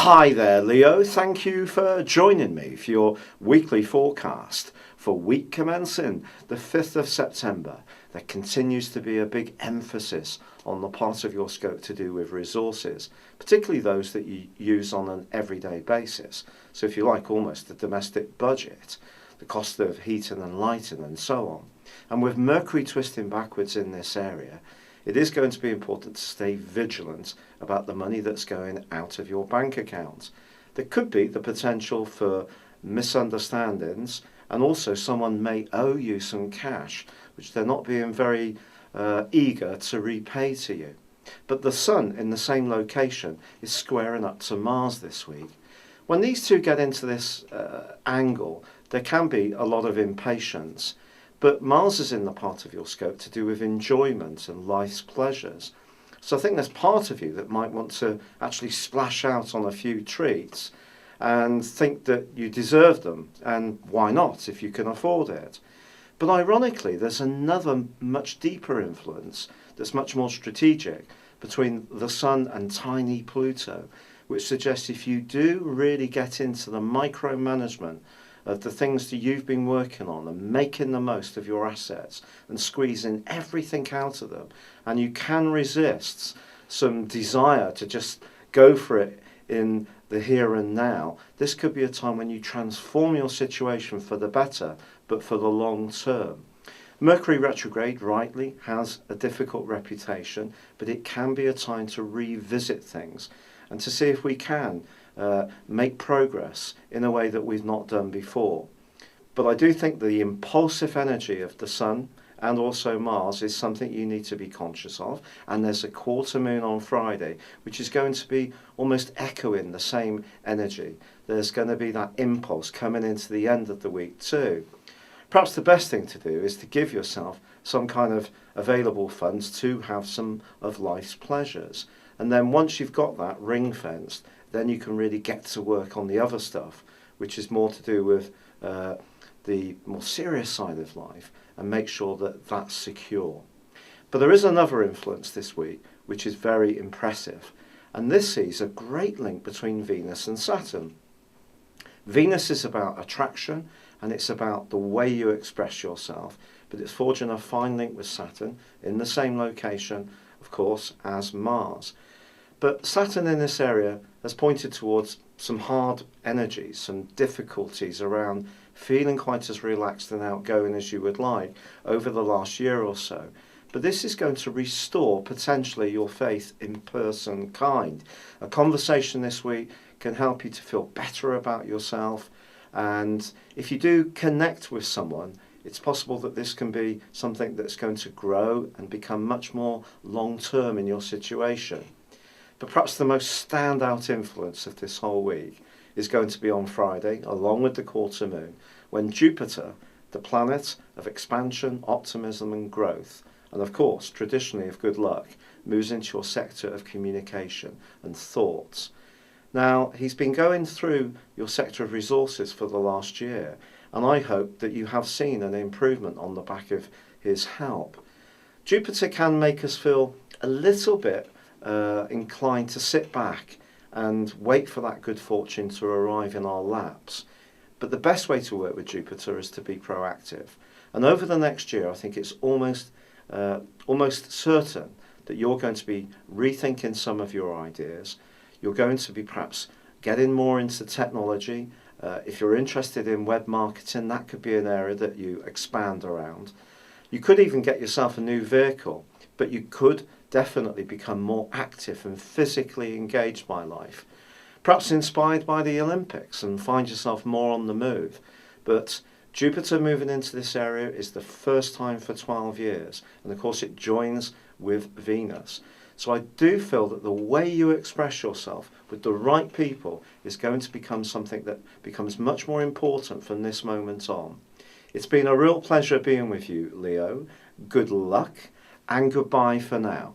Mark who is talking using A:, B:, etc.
A: Hi there, Leo. Thank you for joining me for your weekly forecast for week commencing the 5th of September. There continues to be a big emphasis on the part of your scope to do with resources, particularly those that you use on an everyday basis. So if you like, almost the domestic budget, the cost of heating and lighting and so on. And with Mercury twisting backwards in this area, it is going to be important to stay vigilant about the money that's going out of your bank account. There could be the potential for misunderstandings, and also someone may owe you some cash, which they're not being very eager to repay to you. But the Sun in the same location is squaring up to Mars this week. When these two get into this angle, there can be a lot of impatience. But Mars is in the part of your scope to do with enjoyment and life's pleasures. So I think there's part of you that might want to actually splash out on a few treats and think that you deserve them, and why not if you can afford it. But ironically, there's another much deeper influence that's much more strategic between the Sun and tiny Pluto, which suggests if you do really get into the micromanagement of the things that you've been working on and making the most of your assets and squeezing everything out of them, and you can resist some desire to just go for it in the here and now, this could be a time when you transform your situation for the better, but for the long term. Mercury retrograde rightly has a difficult reputation, but it can be a time to revisit things and to see if we can make progress in a way that we've not done before. But I do think the impulsive energy of the Sun and also Mars is something you need to be conscious of, and there's a quarter moon on Friday which is going to be almost echoing the same energy. There's going to be that impulse coming into the end of the week too. Perhaps the best thing to do is to give yourself some kind of available funds to have some of life's pleasures, and then once you've got that ring fenced, then you can really get to work on the other stuff, which is more to do with the more serious side of life, and make sure that that's secure. But there is another influence this week which is very impressive, and this sees a great link between Venus and Saturn. Venus is about attraction, and it's about the way you express yourself, but it's forging a fine link with Saturn in the same location, of course, as Mars. But Saturn in this area has pointed towards some hard energies, some difficulties around feeling quite as relaxed and outgoing as you would like over the last year or so. But this is going to restore potentially your faith in person-kind. A conversation this week can help you to feel better about yourself, and if you do connect with someone, it's possible that this can be something that's going to grow and become much more long-term in your situation. But perhaps the most standout influence of this whole week is going to be on Friday, along with the quarter moon, when Jupiter, the planet of expansion, optimism and growth, and of course traditionally of good luck, moves into your sector of communication and thoughts. Now, he's been going through your sector of resources for the last year, and I hope that you have seen an improvement on the back of his help. Jupiter can make us feel a little bit inclined to sit back and wait for that good fortune to arrive in our laps. But the best way to work with Jupiter is to be proactive. And over the next year, I think it's almost certain that you're going to be rethinking some of your ideas. You're going to be perhaps getting more into technology. If you're interested in web marketing, that could be an area that you expand around. You could even get yourself a new vehicle, but you could definitely become more active and physically engaged by life. Perhaps inspired by the Olympics and find yourself more on the move. But Jupiter moving into this area is the first time for 12 years, and of course it joins with Venus. So I do feel that the way you express yourself with the right people is going to become something that becomes much more important from this moment on. It's been a real pleasure being with you, Leo. Good luck and goodbye for now.